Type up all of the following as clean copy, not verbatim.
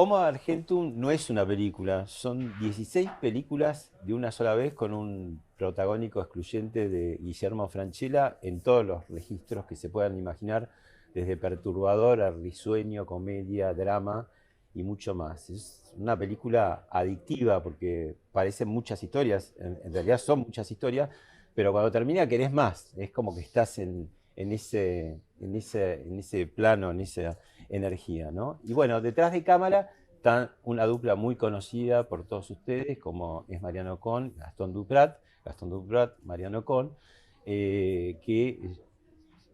Homo Argentum no es una película, son 16 películas de una sola vez con un protagónico excluyente de Guillermo Francella en todos los registros que se puedan imaginar, desde perturbador a risueño, comedia, drama y mucho más. Es una película adictiva porque parecen muchas historias, en realidad son muchas historias, pero cuando termina querés más, es como que estás en ese plano, en esa energía, ¿no? Y bueno, detrás de cámara está una dupla muy conocida por todos ustedes, como es Mariano Con, Gastón Duprat, Mariano Con, que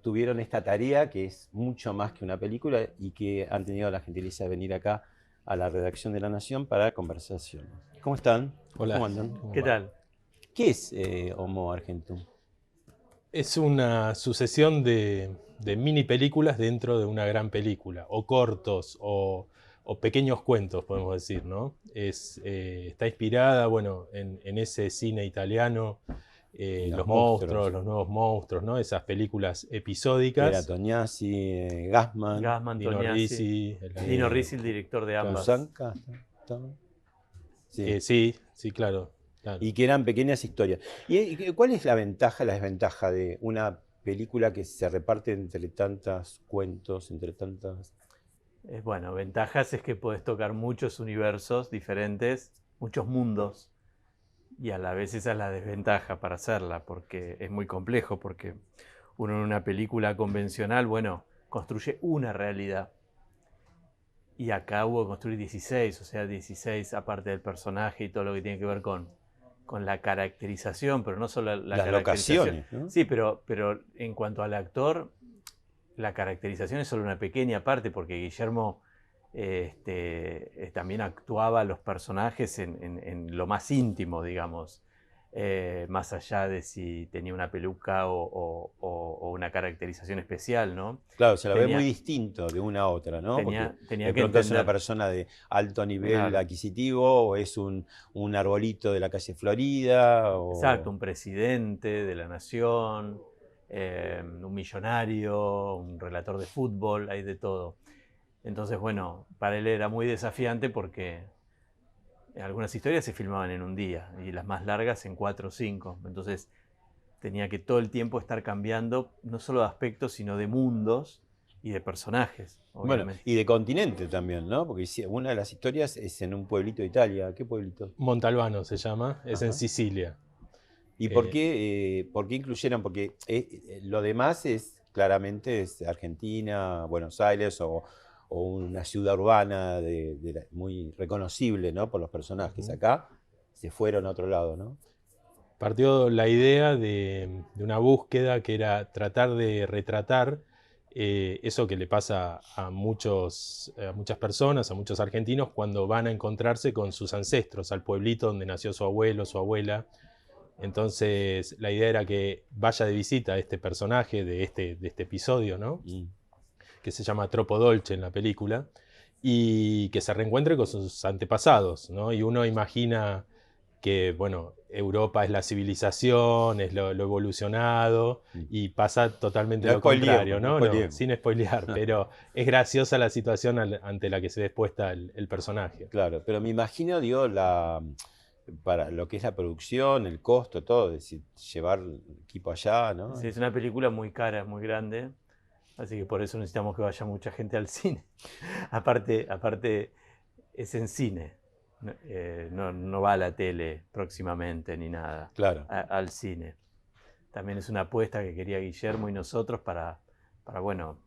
tuvieron esta tarea que es mucho más que una película y que han tenido la gentileza de venir acá a la redacción de La Nación para conversaciones. ¿Cómo están? Hola, ¿Cómo andan? ¿cómo ¿Qué va? tal? ¿Qué es Homo Argentum? Es una sucesión de mini películas dentro de una gran película, o cortos, o pequeños cuentos, podemos decir, ¿no? Está inspirada, bueno, en ese cine italiano, Los los monstruos. monstruos, los nuevos monstruos, ¿no? Esas películas Piera episódicas. Tognazzi, Gassman, Gassman, Dino Tognazzi. Risi, Dino eh, Risi, el director de ambas. Cousanca, ¿no? Sí. sí, sí, claro, claro. Y que eran pequeñas historias. ¿Y cuál es la ventaja, la desventaja de una película que se reparte entre tantos cuentos, entre tantas... Bueno, ventajas es que puedes tocar muchos universos diferentes, muchos mundos, y a la vez esa es la desventaja para hacerla, porque es muy complejo, porque uno en una película convencional, bueno, construye una realidad, y acá hubo que construir 16, o sea, 16 aparte del personaje y todo lo que tiene que ver con la caracterización, pero no solo la Las caracterización. locaciones, ¿no? Sí, pero en cuanto al actor, la caracterización es solo una pequeña parte, porque Guillermo también actuaba los personajes en lo más íntimo, digamos, más allá de si tenía una peluca o una caracterización especial, ¿no? Claro, se la ve muy Tenía, distinto de una a otra, ¿no? Porque tenía de que pronto es una entender, persona de alto nivel claro, adquisitivo, o es un arbolito de la calle Florida, exacto, o... un presidente de la nación, un millonario, un relator de fútbol, hay de todo. Entonces, bueno, para él era muy desafiante porque algunas historias se filmaban en un día y las más largas en 4 o 5. Entonces tenía que todo el tiempo estar cambiando, no solo de aspectos, sino de mundos y de personajes, Bueno, obviamente. y de continente también, ¿no? Porque una de las historias es en un pueblito de Italia. ¿Qué pueblito? Montalbano se llama, es en Ajá. Sicilia. ¿Y Eh, por qué incluyeron? Porque lo demás es claramente es Argentina, Buenos Aires o una ciudad urbana muy reconocible, ¿no? Por los personajes. ujú. Acá se fueron a otro lado, ¿no? Partió la idea de una búsqueda que era tratar de retratar eso que le pasa a muchas personas, a muchos argentinos, cuando van a encontrarse con sus ancestros, al pueblito donde nació su abuelo, su abuela. Entonces la idea era que vaya de visita a este personaje de este episodio, ¿no? Mm. Que se llama Troppo Dolce en la película, y que se reencuentre con sus antepasados, ¿no? Y uno imagina que, bueno, Europa es la civilización, es lo evolucionado, Mm. y pasa totalmente No lo contrario, spoileemos, no ¿no? No, spoileemos. sin spoilear, pero es graciosa la situación ante la que se ves puesta el personaje. Claro, pero me imagino, digo, para lo que es la producción, el costo, todo, es decir, llevar el equipo allá, ¿no? Sí, es una película muy cara, muy grande, así que por eso necesitamos que vaya mucha gente al cine. Aparte es en cine, no va a la tele próximamente ni nada, Claro. al cine. También es una apuesta que quería Guillermo y nosotros para bueno,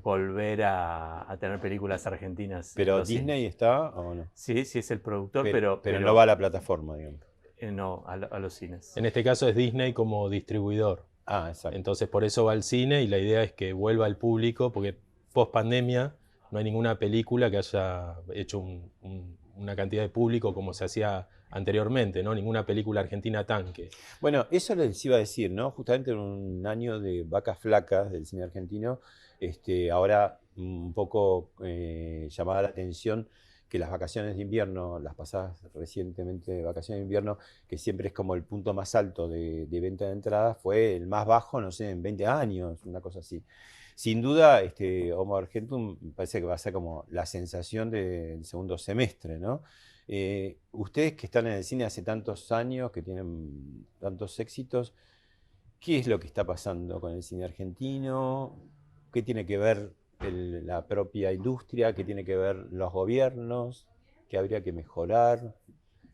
volver a tener películas argentinas en Pero los Disney cines. está o no. Sí, sí es el productor, Pero no va a la plataforma, digamos. no, a los cines. En este caso es Disney como distribuidor. Ah, exacto. Entonces por eso va al cine, y la idea es que vuelva al público, porque post pandemia no hay ninguna película que haya hecho una cantidad de público como se hacía anteriormente, ¿no? Ninguna película argentina tanque. Bueno, eso les iba a decir, ¿no? Justamente en un año de vacas flacas del cine argentino, ahora un poco llamada la atención que las vacaciones de invierno, las pasadas recientemente vacaciones de invierno, que siempre es como el punto más alto de venta de entradas, fue el más bajo, no sé, en 20 años, una cosa así. Sin duda, Homo Argentum me parece que va a ser como la sensación del segundo semestre, ¿no? Ustedes que están en el cine hace tantos años, que tienen tantos éxitos, ¿qué es lo que está pasando con el cine argentino? ¿Qué tiene que ver la propia industria? ¿Qué tiene que ver los gobiernos? ¿Qué habría que mejorar?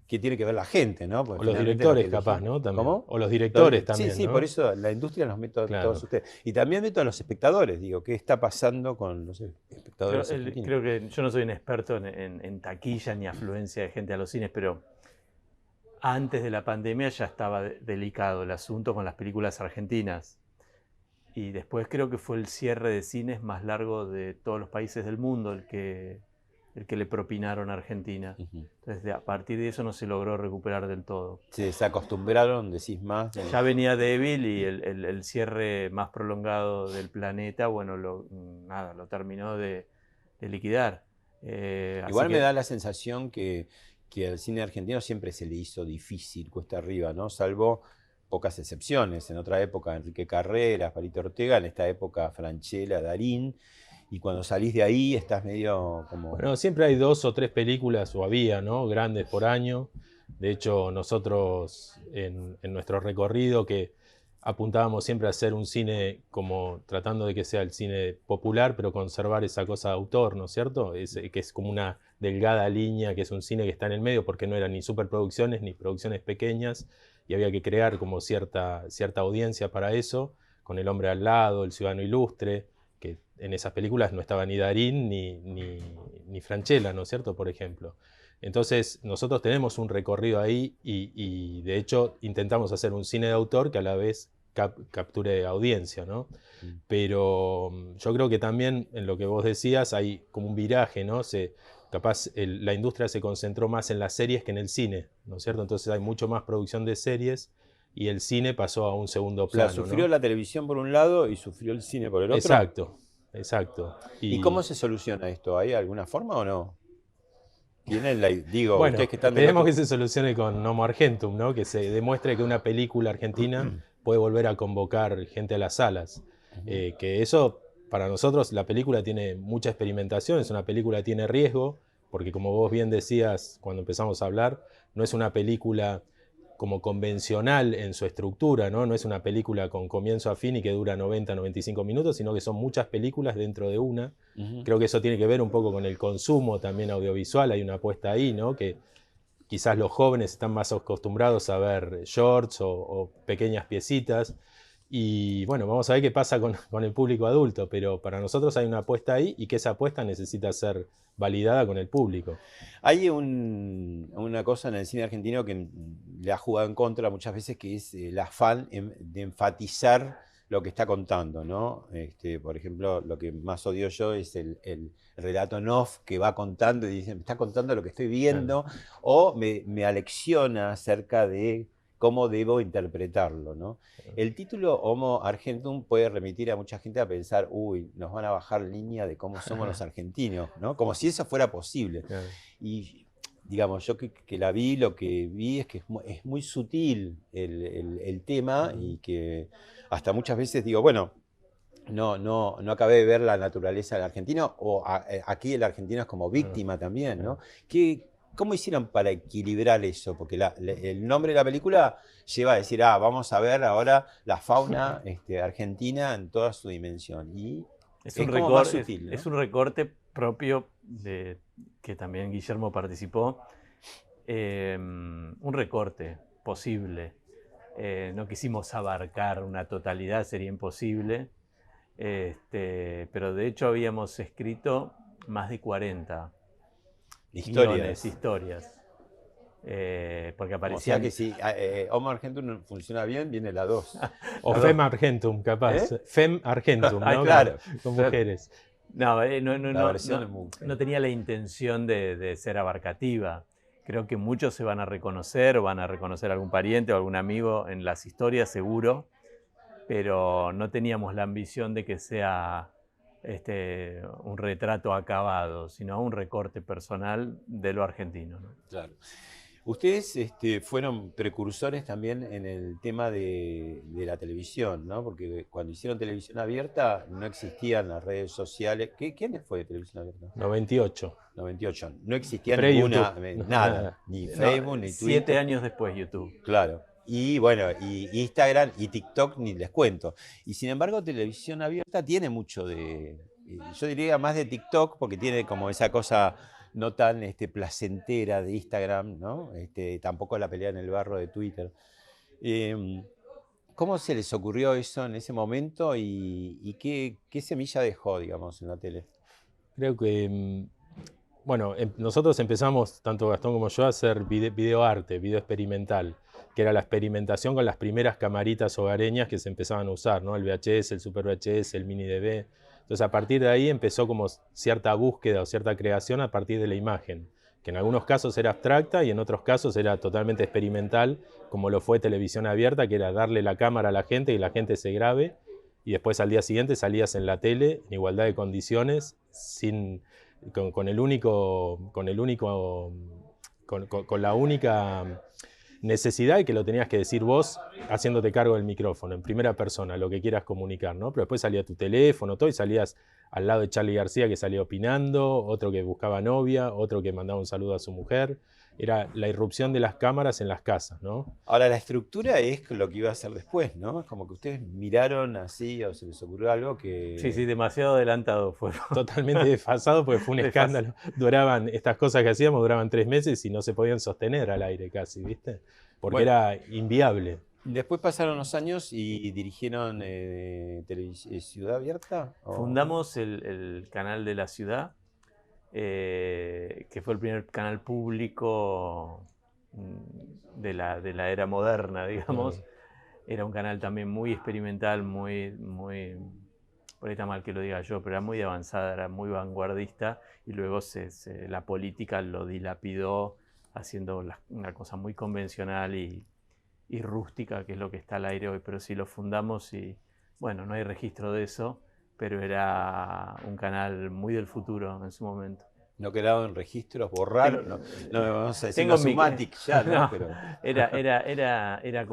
¿Qué tiene que ver la gente, ¿no? O Porque los finalmente los que directores capaz, elegimos. ¿no? También. ¿Cómo? O los directores también, Sí, sí, ¿no? por eso la industria nos meto a todos Claro. ustedes. Y también meto a los espectadores, digo, ¿qué está pasando con los espectadores Creo, argentinos? creo que yo no soy un experto en taquilla ni afluencia de gente a los cines, pero antes de la pandemia ya estaba delicado el asunto con las películas argentinas. Y después creo que fue el cierre de cines más largo de todos los países del mundo el que le propinaron a Argentina. Ujú. Entonces, a partir de eso no se logró recuperar del todo. Se acostumbraron, decís más. Ya venía débil y el cierre más prolongado del planeta, bueno, nada, lo terminó de liquidar. Igual me da la sensación que al cine argentino siempre se le hizo difícil, cuesta arriba, ¿no? Salvo pocas excepciones. En otra época, Enrique Carreras, Palito Ortega, en esta época, Francella, Darín. Y cuando salís de ahí estás medio como... Bueno, siempre hay 2 o 3 películas, o había, ¿no? Grandes por año. De hecho, nosotros en nuestro recorrido que apuntábamos siempre a hacer un cine como tratando de que sea el cine popular, pero conservar esa cosa de autor, ¿no es cierto? Que es como una delgada línea, que es un cine que está en el medio porque no eran ni superproducciones ni producciones pequeñas y había que crear como cierta audiencia para eso, con El hombre al lado, El ciudadano ilustre, que en esas películas no estaba ni Darín ni Francella, ¿no es cierto? Por ejemplo. Entonces nosotros tenemos un recorrido ahí y de hecho intentamos hacer un cine de autor que a la vez capture audiencia, ¿no? Pero yo creo que también en lo que vos decías hay como un viraje, ¿no? Capaz la industria se concentró más en las series que en el cine, ¿no es cierto? Entonces hay mucho más producción de series y el cine pasó a un segundo plano, O sea, sufrió ¿no? la televisión por un lado y sufrió el cine por el otro. Exacto, exacto. ¿Y cómo se soluciona esto? ¿Hay alguna forma o no? Digo, Bueno, ustedes que están del esperemos otro... que se solucione con Homo Argentum, ¿no? Que se demuestre que una película argentina puede volver a convocar gente a las salas. Que eso, para nosotros, la película tiene mucha experimentación, es una película que tiene riesgo, porque como vos bien decías cuando empezamos a hablar, no es una película como convencional en su estructura, ¿no? No es una película con comienzo a fin y que dura 90, 95 minutos, sino que son muchas películas dentro de una. Creo que eso tiene que ver un poco con el consumo también audiovisual, hay una apuesta ahí, ¿no? Que quizás los jóvenes están más acostumbrados a ver shorts o pequeñas piecitas. Y bueno, vamos a ver qué pasa con el público adulto, pero para nosotros hay una apuesta ahí y que esa apuesta necesita ser validada con el público. Hay una cosa en el cine argentino que le ha jugado en contra muchas veces, que es el afán de enfatizar lo que está contando, ¿no? Por ejemplo, lo que más odio yo es el relato en off que va contando y dice, me está contando lo que estoy viendo, o me alecciona acerca de cómo debo interpretarlo, ¿no? El título Homo Argentum puede remitir a mucha gente a pensar, uy, nos van a bajar línea de cómo somos los argentinos, ¿no? Como si eso fuera posible. Y digamos, yo que la vi, lo que vi es que es muy sutil el tema y que hasta muchas veces digo, bueno, no acabé de ver la naturaleza del argentino, o aquí el argentino es como víctima también, ¿no? ¿Cómo hicieron para equilibrar eso? Porque el nombre de la película lleva a decir, vamos a ver ahora la fauna argentina en toda su dimensión. Y es como más sutil, ¿no? Es un recorte propio de que también Guillermo participó. Un recorte posible. No quisimos abarcar una totalidad, sería imposible. Pero de hecho habíamos escrito más de 40 historias. Porque aparecían... O sea que si Homo Argentum funciona bien, viene la 2. O Fem Argentum, capaz. Fem Argentum, ¿no? Claro. Con mujeres. No tenía la intención de ser abarcativa. Creo que muchos se van a reconocer, o van a reconocer a algún pariente o algún amigo en las historias, seguro, pero no teníamos la ambición de que sea un retrato acabado, sino un recorte personal de lo argentino, ¿no? Claro. Ustedes fueron precursores también en el tema de la televisión, ¿no? Porque cuando hicieron televisión abierta no existían las redes sociales. ¿Quién fue de televisión abierta? 98. 98. No existía ninguna, Pre-YouTube. nada, ni Facebook, ni Twitter. 7 años después YouTube. Claro. Y bueno, y Instagram y TikTok ni les cuento. Y sin embargo, televisión abierta tiene mucho yo diría más de TikTok, porque tiene como esa cosa no tan placentera de Instagram, ¿no? Tampoco la pelea en el barro de Twitter. ¿Cómo se les ocurrió eso en ese momento y qué semilla dejó, digamos, en la tele? Creo que, bueno, nosotros empezamos, tanto Gastón como yo, a hacer videoarte, video experimental, que era la experimentación con las primeras camaritas hogareñas que se empezaban a usar, ¿no? El VHS, el Super VHS, el Mini DV. Entonces, a partir de ahí empezó como cierta búsqueda o cierta creación a partir de la imagen, que en algunos casos era abstracta y en otros casos era totalmente experimental, como lo fue televisión abierta, que era darle la cámara a la gente y la gente se grabe, y después al día siguiente salías en la tele en igualdad de condiciones, con la única necesidad de que lo tenías que decir vos haciéndote cargo del micrófono, en primera persona, lo que quieras comunicar, ¿no? Pero después salía tu teléfono, todo, y salías al lado de Charly García, que salía opinando, otro que buscaba novia, otro que mandaba un saludo a su mujer. Era la irrupción de las cámaras en las casas, ¿no? Ahora, la estructura es lo que iba a hacer después, ¿no? Es como que ustedes miraron así o se les ocurrió algo que... Sí, demasiado adelantado fueron. Totalmente desfasado, porque fue un escándalo. Estas cosas que hacíamos duraban 3 meses y no se podían sostener al aire casi, ¿viste? Porque era inviable. Después pasaron los años y dirigieron Ciudad Abierta. Fundamos el canal de la ciudad, que fue el primer canal público de la era moderna, digamos. Era un canal también muy experimental, muy, por ahí está mal que lo diga yo, pero era muy avanzada, era muy vanguardista, y luego la política lo dilapidó haciendo una cosa muy convencional y rústica, que es lo que está al aire hoy. Pero sí lo fundamos y, bueno, no hay registro de eso, pero era un canal muy del futuro en su momento. No quedaron registros, borraron, no vamos a decir Sumatic ya, ¿no? No, pero... era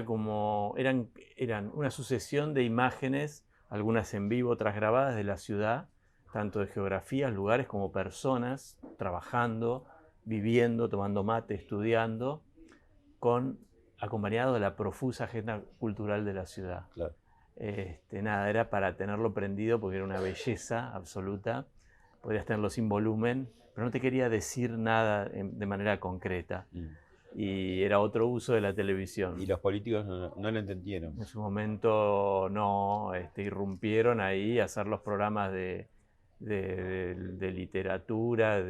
como eran una sucesión de imágenes, algunas en vivo, otras grabadas, de la ciudad, tanto de geografías, lugares, como personas trabajando, viviendo, tomando mate, estudiando, acompañado de la profusa agenda cultural de la ciudad. Claro. Nada, era para tenerlo prendido porque era una belleza absoluta. Podrías tenerlo sin volumen, pero no te quería decir nada de manera concreta. Y era otro uso de la televisión. Y los políticos no lo entendieron. En su momento no, irrumpieron ahí a hacer los programas de literatura,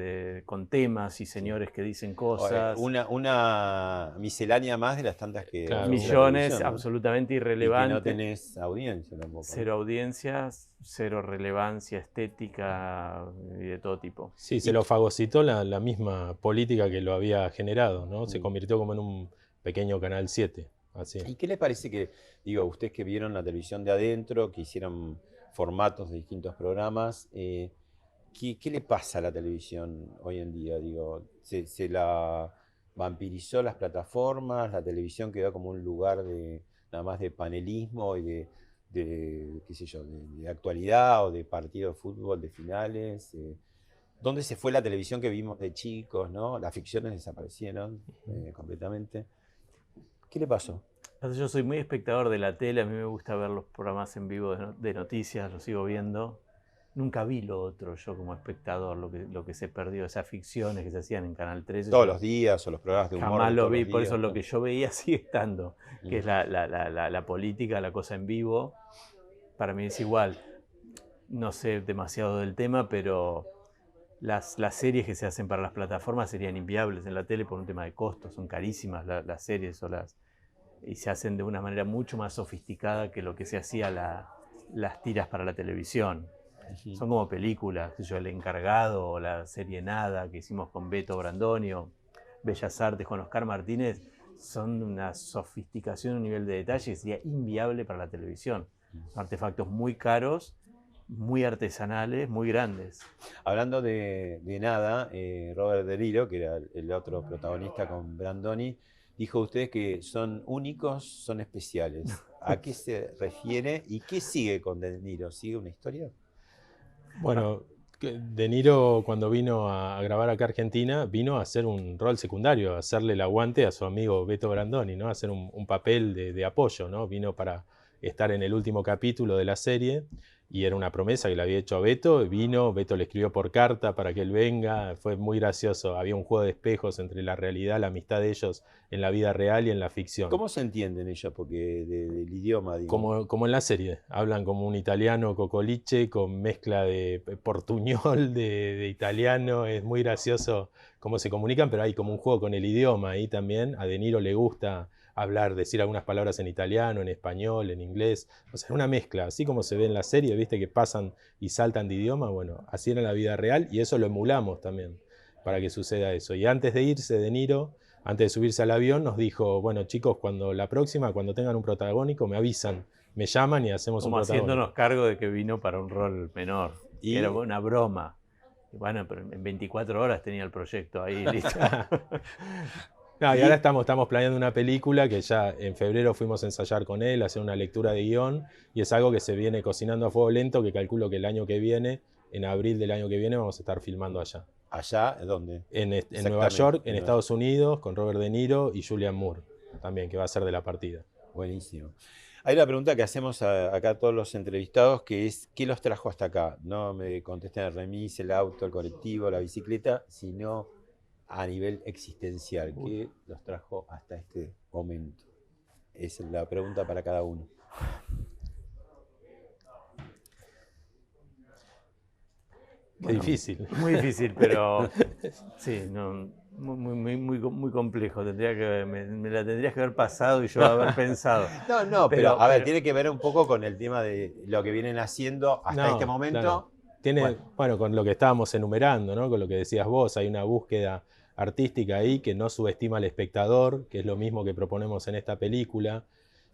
con temas y señores que dicen cosas. Una miscelánea más de las tantas que... Claro, millones, ¿no? Absolutamente irrelevantes. Y que no tenés audiencia tampoco. Cero audiencias, cero relevancia estética y de todo tipo. Sí, se lo fagocitó la misma política que lo había generado, ¿no? Se convirtió como en un pequeño Canal 7. Así. ¿Y qué les parece que, ustedes que vieron la televisión de adentro, que hicieron formatos de distintos programas, ¿qué le pasa a la televisión hoy en día? ¿Se la vampirizó las plataformas? ¿La televisión quedó como un lugar nada más de panelismo y qué sé yo, de actualidad o de partido de fútbol, de finales? ¿Dónde se fue la televisión que vimos de chicos, ¿no? Las ficciones desaparecieron completamente. ¿Qué le pasó? Yo soy muy espectador de la tele, a mí me gusta ver los programas en vivo de noticias, los sigo viendo. Nunca vi lo otro yo como espectador, lo que se perdió, esas ficciones que se hacían en Canal 13. Todos los días, o los programas de humor. Jamás lo vi, por días, eso lo que yo veía sigue estando, que es la política, la cosa en vivo. Para mí es igual. No sé demasiado del tema, pero las series que se hacen para las plataformas serían inviables en la tele por un tema de costos, son carísimas las series y se hacen de una manera mucho más sofisticada que lo que se hacía las tiras para la televisión. Son como películas, El Encargado o la serie Nada que hicimos con Beto Brandonio, Bellas Artes con Oscar Martínez, son una sofisticación, un nivel de detalle que sería inviable para la televisión. Son artefactos muy caros muy artesanales, muy grandes. Hablando de nada, Robert De Niro, que era el otro protagonista con Brandoni, dijo usted que son únicos, son especiales. ¿A qué se refiere y qué sigue con De Niro? ¿Sigue una historia? Bueno, De Niro cuando vino a grabar acá a Argentina, vino a hacer un rol secundario, a hacerle el aguante a su amigo Beto Brandoni, ¿no? A hacer un papel de apoyo, ¿no? Vino para estar en el último capítulo de la serie y era una promesa que le había hecho a Beto. Vino, Beto le escribió por carta para que él venga, fue muy gracioso. Había un juego de espejos entre la realidad, la amistad de ellos en la vida real y en la ficción. ¿Cómo se entienden ellos? Porque del idioma, digo. Como en la serie, hablan como un italiano cocoliche con mezcla de portuñol, de italiano, es muy gracioso cómo se comunican, pero hay como un juego con el idioma ahí también. A De Niro le gusta hablar, decir algunas palabras en italiano, en español, en inglés, o sea, una mezcla, así como se ve en la serie, viste que pasan y saltan de idioma, bueno, así era en la vida real y eso lo emulamos también para que suceda eso. Y antes de irse, De Niro, antes de subirse al avión, nos dijo, bueno chicos, cuando tengan un protagónico, me avisan, me llaman y hacemos un Como protagónico. haciéndonos cargo de que vino para un rol menor. Y era una broma. Y bueno, pero en 24 horas tenía el proyecto ahí listo. No, y ahora estamos planeando una película que ya en febrero fuimos a ensayar con él, a hacer una lectura de guión, y es algo que se viene cocinando a fuego lento, que calculo que el año que viene, en abril del año que viene, vamos a estar filmando allá. ¿Allá? ¿Dónde? En Nueva York, en Estados Unidos, con Robert De Niro y Julianne Moore, también, que va a ser de la partida. Buenísimo. Hay una pregunta que hacemos acá a todos los entrevistados, que es, ¿qué los trajo hasta acá? No me contesten el remis, el auto, el colectivo, la bicicleta, sino a nivel existencial. ¿Qué los trajo hasta este momento? Es la pregunta para cada uno. Qué difícil. Muy difícil, pero sí, no, muy complejo. Me la tendrías que haber pasado y yo haber pensado. No, pero a ver, tiene que ver un poco con el tema de lo que vienen haciendo hasta este momento. Claro. Tiene, bueno, con lo que estábamos enumerando, ¿no? Con lo que decías vos, hay una búsqueda artística ahí que no subestima al espectador, que es lo mismo que proponemos en esta película.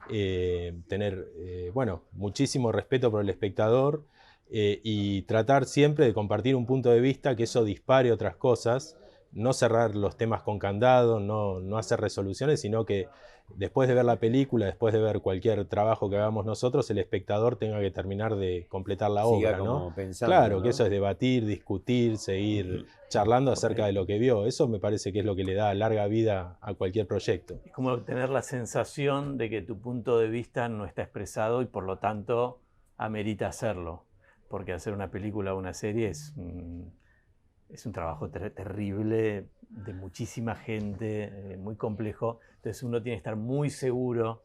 Tener, bueno, muchísimo respeto por el espectador y tratar siempre de compartir un punto de vista que eso dispare otras cosas, no cerrar los temas con candado, no hacer resoluciones, sino que después de ver la película, después de ver cualquier trabajo que hagamos nosotros, el espectador tenga que terminar de completar la obra, ¿no? Pensando, claro, ¿no? Que eso es debatir, discutir, seguir charlando acerca de lo que vio. Eso me parece que es lo que le da larga vida a cualquier proyecto. Es como tener la sensación de que tu punto de vista no está expresado y por lo tanto amerita hacerlo. Porque hacer una película o una serie es un trabajo terrible, de muchísima gente, muy complejo. Entonces uno tiene que estar muy seguro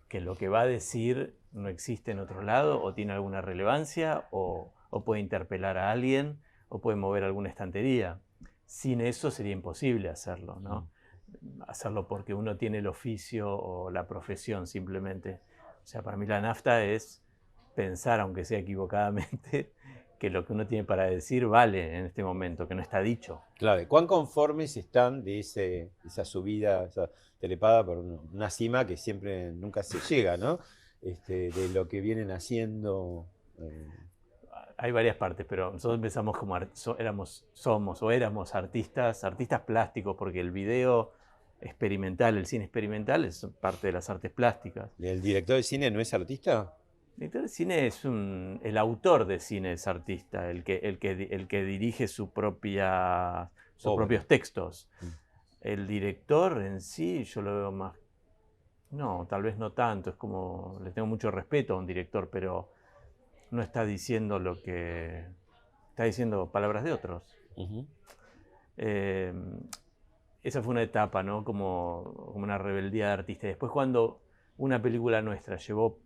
que lo que va a decir no existe en otro lado, o tiene alguna relevancia, o puede interpelar a alguien, o puede mover alguna estantería. Sin eso sería imposible hacerlo, ¿no? Hacerlo porque uno tiene el oficio o la profesión simplemente. O sea, para mí la nafta es pensar, aunque sea equivocadamente, que lo que uno tiene para decir vale en este momento, que no está dicho. Claro, ¿cuán conformes están de esa subida, esa trepada por una cima que siempre nunca se llega, ¿no? De lo que vienen haciendo. Hay varias partes, pero nosotros empezamos como éramos artistas plásticos, porque el video experimental, el cine experimental es parte de las artes plásticas. ¿El director de cine no es artista? El director de cine es el autor de cine es artista, el que dirige sus propios textos. El director en sí, yo lo veo más. No, tal vez no tanto. Es como. Le tengo mucho respeto a un director, pero no está diciendo lo que. Está diciendo palabras de otros. Esa fue una etapa, ¿no? Como una rebeldía de artista. Después, cuando una película nuestra llevó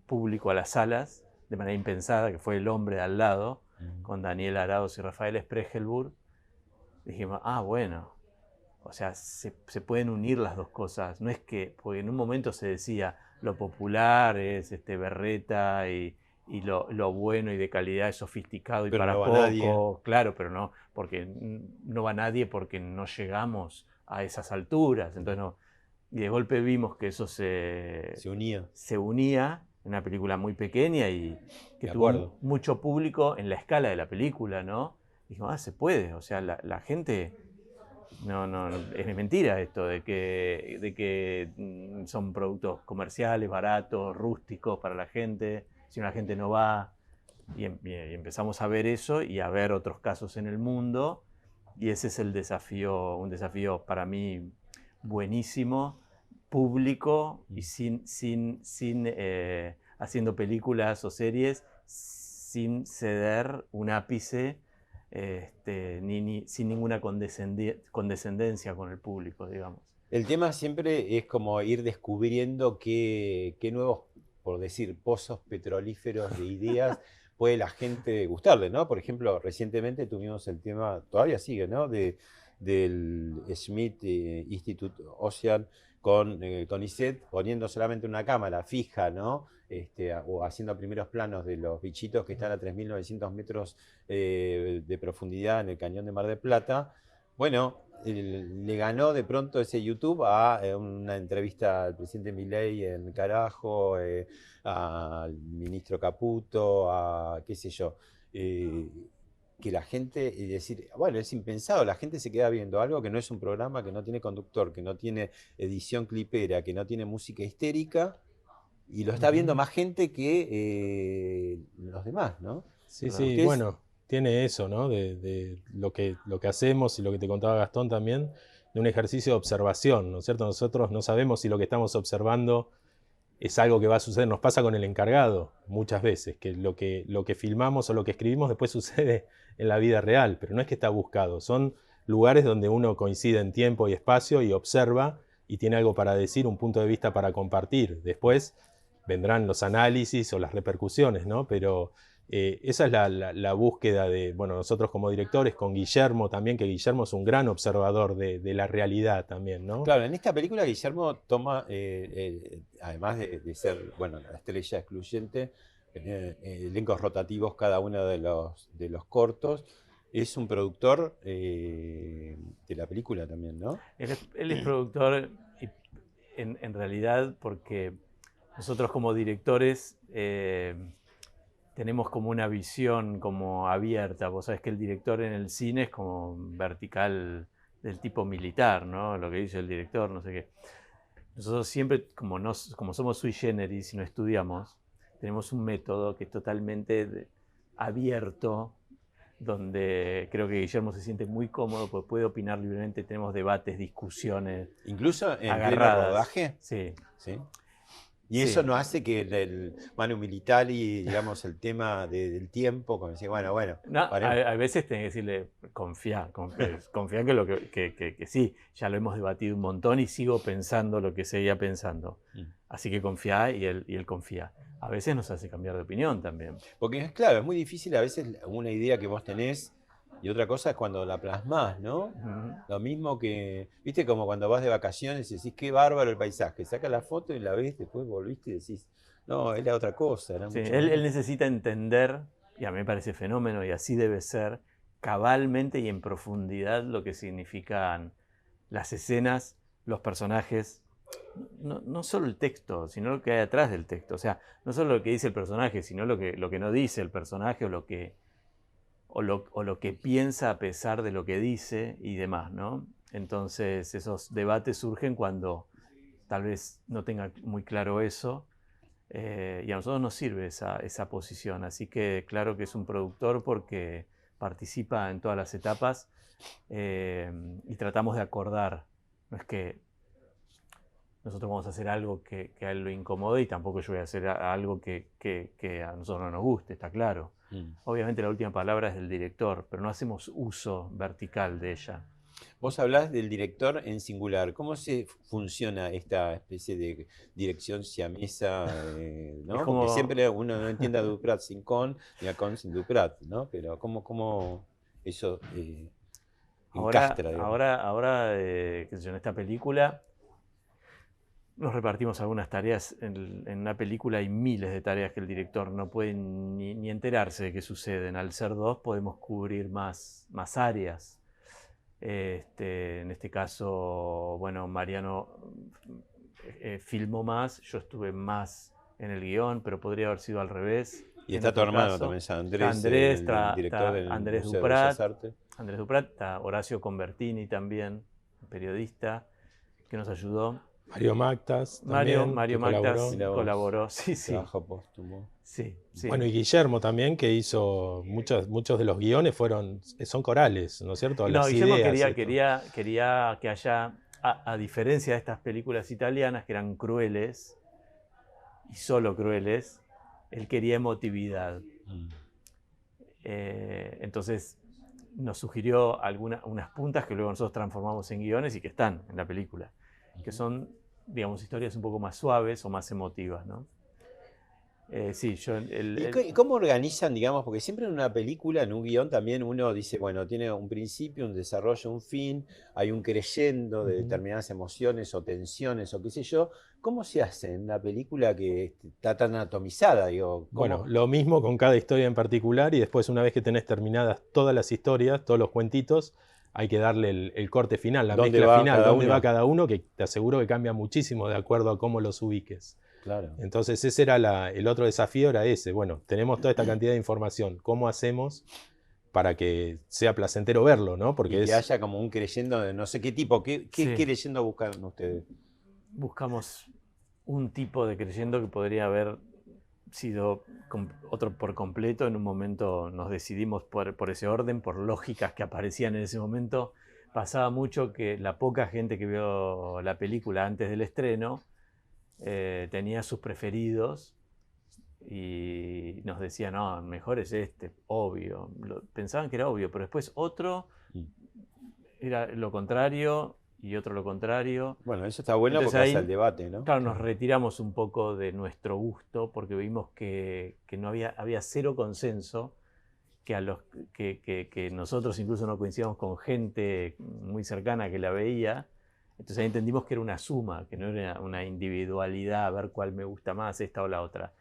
público a las salas de manera impensada, que fue El hombre de al lado, con Daniel Arauz y Rafael Spregelburg, dijimos, bueno, o sea, se pueden unir las dos cosas. No es que, porque en un momento se decía, lo popular es berreta y lo bueno y de calidad es sofisticado y pero para no poco. Nadie. Claro, pero no, porque no va nadie porque no llegamos a esas alturas. Entonces no. Y de golpe vimos que eso se unía una película muy pequeña y que De tuvo acuerdo. mucho público en la escala de la película, ¿no? Dijimos, se puede, o sea, la gente, no, es mentira esto de que son productos comerciales, baratos, rústicos para la gente, si la gente no va, y empezamos a ver eso y a ver otros casos en el mundo, y ese es el desafío, un desafío para mí buenísimo, público y sin haciendo películas o series sin ceder un ápice, sin ninguna condescendencia con el público, digamos. El tema siempre es como ir descubriendo qué nuevos, por decir, pozos petrolíferos de ideas puede la gente gustarle, ¿no? Por ejemplo, recientemente tuvimos el tema, todavía sigue, ¿no? Del Smith Institute Ocean con ISET poniendo solamente una cámara fija, ¿no? O haciendo primeros planos de los bichitos que están a 3.900 metros de profundidad en el cañón de Mar del Plata. Bueno, le ganó de pronto ese YouTube a una entrevista al presidente Milei en Carajo, al ministro Caputo, a qué sé yo. Que la gente, es decir, bueno, es impensado, la gente se queda viendo algo que no es un programa, que no tiene conductor, que no tiene edición clipera, que no tiene música histérica, y lo está viendo más gente que los demás, ¿no? Sí, sí, Porque es, bueno, tiene eso, ¿no? De lo que hacemos y lo que te contaba Gastón también, de un ejercicio de observación, ¿no es cierto? Nosotros no sabemos si lo que estamos observando es algo que va a suceder. Nos pasa con el encargado muchas veces, que lo que filmamos o lo que escribimos después sucede en la vida real, pero no es que está buscado, son lugares donde uno coincide en tiempo y espacio y observa y tiene algo para decir, un punto de vista para compartir. Después vendrán los análisis o las repercusiones, ¿no? Pero esa es la búsqueda de, bueno, nosotros como directores, con Guillermo también, que Guillermo es un gran observador de la realidad también, ¿no? claro, en esta película Guillermo toma, además de ser, bueno, la estrella excluyente, elencos rotativos cada uno de los cortos, es un productor de la película también, ¿no? Él es productor y en realidad porque nosotros como directores tenemos como una visión como abierta. Vos sabés que el director en el cine es como vertical del tipo militar, ¿no? Lo que dice el director, no sé qué. Nosotros siempre, como somos sui generis y no estudiamos, tenemos un método que es totalmente abierto, donde creo que Guillermo se siente muy cómodo, porque puede opinar libremente, tenemos debates, discusiones Incluso en pleno agarradas. rodaje. Sí. ¿Sí? Y Sí. eso no hace que el Manu Militari, digamos, el tema del tiempo, como decía, bueno, No, paremos. a veces tenés que decirle, confía que sí, ya lo hemos debatido un montón y sigo pensando lo que seguía pensando. Así que confía y él confía. A veces nos hace cambiar de opinión también. Porque es claro, es muy difícil a veces una idea que vos tenés y otra cosa es cuando la plasmás, ¿no? Lo mismo que, viste, como cuando vas de vacaciones y decís, qué bárbaro el paisaje, sacas la foto y la ves, después volviste y decís, no, era otra cosa, era Sí, mucho él más. necesita entender, y a mí me parece fenómeno, y así debe ser, cabalmente y en profundidad lo que significan las escenas, los personajes, no solo el texto, sino lo que hay atrás del texto. O sea, no solo lo que dice el personaje, sino lo que no dice el personaje o lo que piensa a pesar de lo que dice y demás, ¿no? Entonces esos debates surgen cuando tal vez no tenga muy claro eso, y a nosotros nos sirve esa posición. Así que claro que es un productor porque participa en todas las etapas, y tratamos de acordar. No es que nosotros vamos a hacer algo que a él lo incomode y tampoco yo voy a hacer algo que a nosotros no nos guste, está claro. Obviamente la última palabra es del director, pero no hacemos uso vertical de ella. Vos hablás del director en singular. ¿Cómo se funciona esta especie de dirección siamesa? ¿No? Es Porque como... siempre uno no entiende a Duprat sin Con ni a Con sin Duprat, ¿no? Pero ¿cómo eso encastra, digamos? Ahora qué sé yo, en esta película nos repartimos algunas tareas. En una película hay miles de tareas que el director no puede ni enterarse de qué suceden. Al ser dos podemos cubrir más áreas. En este caso, bueno, Mariano filmó más, yo estuve más en el guión, pero podría haber sido al revés. Y en está tu otro hermano caso. también, Está Andrés, Andrés, el está director del Andrés Museo de Bellas Duprat, Artes. Andrés Duprat, está Horacio Convertini también, periodista, que nos ayudó. Mario Mactas también, Mario que Mactas colaboró. Mirá vos, colaboró, sí, sí, trabajo póstumo. sí, sí. Bueno, y Guillermo también, que hizo muchos de los guiones son corales, ¿no es cierto? No, Las Guillermo ideas. quería que haya, a diferencia de estas películas italianas que eran crueles, y solo crueles, él quería emotividad. Entonces nos sugirió unas puntas que luego nosotros transformamos en guiones y que están en la película, que son, digamos, historias un poco más suaves o más emotivas, ¿no? Sí, ¿Y cómo organizan, digamos? Porque siempre en una película, en un guión también uno dice, bueno, tiene un principio, un desarrollo, un fin, hay un creyendo de determinadas emociones o tensiones o qué sé yo. ¿Cómo se hace en una película que está tan atomizada? Digo, Bueno, lo mismo con cada historia en particular y después una vez que tenés terminadas todas las historias, todos los cuentitos, hay que darle el corte final, la ¿dónde mezcla va final, cada dónde uno? va cada uno, que te aseguro que cambia muchísimo de acuerdo a cómo los ubiques. Claro. Entonces ese era el otro desafío, era ese. Bueno, tenemos toda esta cantidad de información, ¿cómo hacemos para que sea placentero verlo, ¿no? Porque Y que haya como un creyendo de no sé qué tipo, ¿qué Sí. creyendo buscan ustedes? Buscamos un tipo de creyendo que podría haber sido otro por completo. En un momento nos decidimos por ese orden, por lógicas que aparecían en ese momento. Pasaba mucho que la poca gente que vio la película antes del estreno tenía sus preferidos y nos decían, no, mejor es este, obvio. Pensaban que era obvio, pero después otro era lo contrario y otro lo contrario. Bueno, eso está bueno. Entonces, porque hace el debate, ¿no? Claro, nos retiramos un poco de nuestro gusto porque vimos que no había cero consenso, que nosotros incluso no coincidíamos con gente muy cercana que la veía. Entonces ahí entendimos que era una suma, que no era una individualidad, a ver cuál me gusta más, esta o la otra.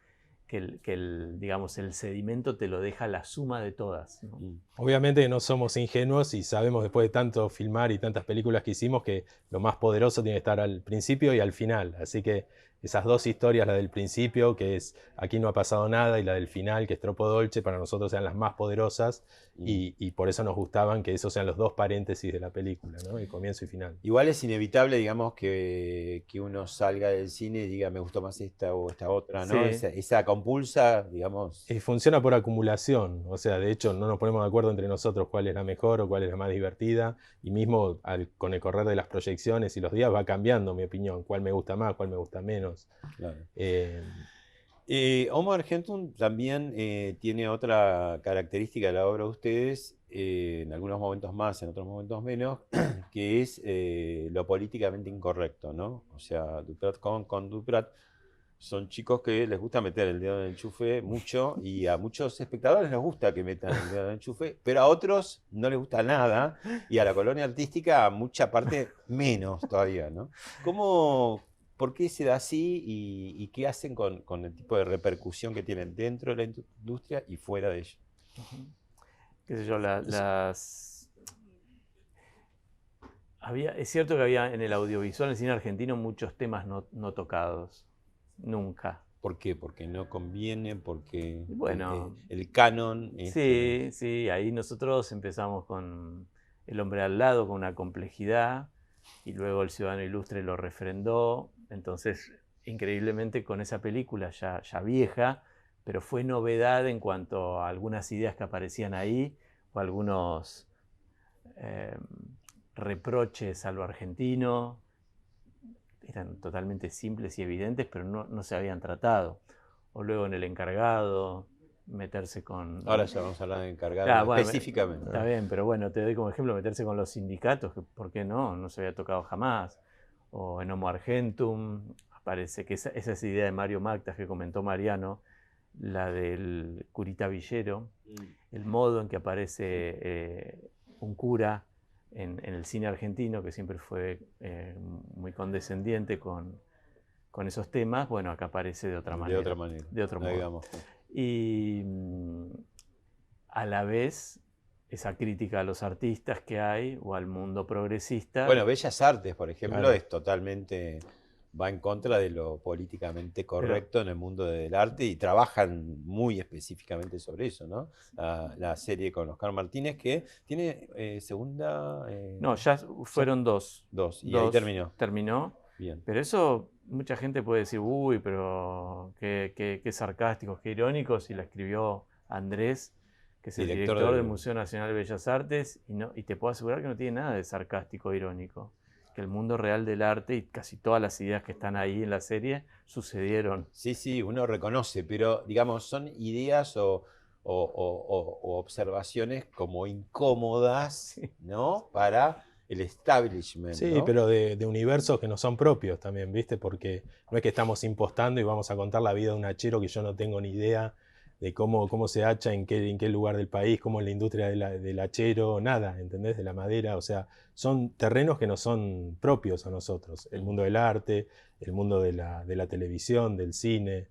Digamos, el sedimento te lo deja la suma de todas, ¿no? Obviamente no somos ingenuos y sabemos después de tanto filmar y tantas películas que hicimos que lo más poderoso tiene que estar al principio y al final. Así que esas dos historias, la del principio, que es Aquí no ha pasado nada, y la del final, que es Troppo Dolce, para nosotros eran las más poderosas y por eso nos gustaban que esos sean los dos paréntesis de la película, ¿no? El comienzo y final. Igual es inevitable, digamos, que uno salga del cine y diga, me gustó más esta o esta otra, ¿no? Sí. Esa compulsa, digamos. Funciona por acumulación, o sea, de hecho no nos ponemos de acuerdo entre nosotros cuál es la mejor o cuál es la más divertida, y mismo con el correr de las proyecciones y los días va cambiando mi opinión, cuál me gusta más, cuál me gusta menos. Claro. Homo Argentum también tiene otra característica de la obra de ustedes, en algunos momentos más, en otros momentos menos, que es lo políticamente incorrecto, ¿no? O sea, Duprat con Duprat son chicos que les gusta meter el dedo en el enchufe mucho, y a muchos espectadores les gusta que metan el dedo en el enchufe, pero a otros no les gusta nada, y a la colonia artística a mucha parte menos todavía, ¿no? ¿Por qué se da así y qué hacen con el tipo de repercusión que tienen dentro de la industria y fuera de ella? Qué sé yo, es cierto que había en el audiovisual, en el cine argentino, muchos temas no tocados. Nunca. ¿Por qué? Porque no conviene, porque bueno, el canon... Sí, ahí nosotros empezamos con El hombre al lado, con una complejidad, y luego El ciudadano ilustre lo refrendó. Entonces, increíblemente con esa película ya vieja, pero fue novedad en cuanto a algunas ideas que aparecían ahí, o algunos reproches a lo argentino. Eran totalmente simples y evidentes, pero no se habían tratado. O luego en El encargado, meterse con... Ahora ya vamos a hablar de encargado bueno, específicamente. Está bien, pero bueno, te doy como ejemplo meterse con los sindicatos, que ¿por qué no? No se había tocado jamás. O en Homo Argentum, parece que esa idea de Mario Mactas que comentó Mariano, la del curita villero, el modo en que aparece un cura en el cine argentino, que siempre fue muy condescendiente con esos temas, bueno, acá aparece de otra manera. De otra manera. De otro modo. Digamos. Y a la vez, esa crítica a los artistas que hay, o al mundo progresista. Bueno, Bellas Artes, por ejemplo, claro, es totalmente va en contra de lo políticamente Pero, correcto en el mundo del arte y trabajan muy específicamente sobre eso, ¿no? La serie con Oscar Martínez que tiene segunda... no, ya fueron dos. Dos, y ahí terminó. Terminó. Bien. Pero eso, mucha gente puede decir, uy, pero qué sarcásticos, qué irónicos, y la escribió Andrés, que es el director del Museo Nacional de Bellas Artes, y te puedo asegurar que no tiene nada de sarcástico o irónico. Que el mundo real del arte y casi todas las ideas que están ahí en la serie sucedieron. Sí, sí, uno reconoce, pero digamos, son ideas o observaciones como incómodas, Sí. ¿no? Para el establishment, Sí, ¿no? pero de universos que no son propios también, ¿viste? Porque no es que estamos impostando y vamos a contar la vida de un hachero que yo no tengo ni idea de cómo se hacha, en qué lugar del país, cómo es la industria del hachero, nada, ¿entendés? De la madera, o sea, son terrenos que no son propios a nosotros. El mundo del arte, el mundo de la televisión, del cine.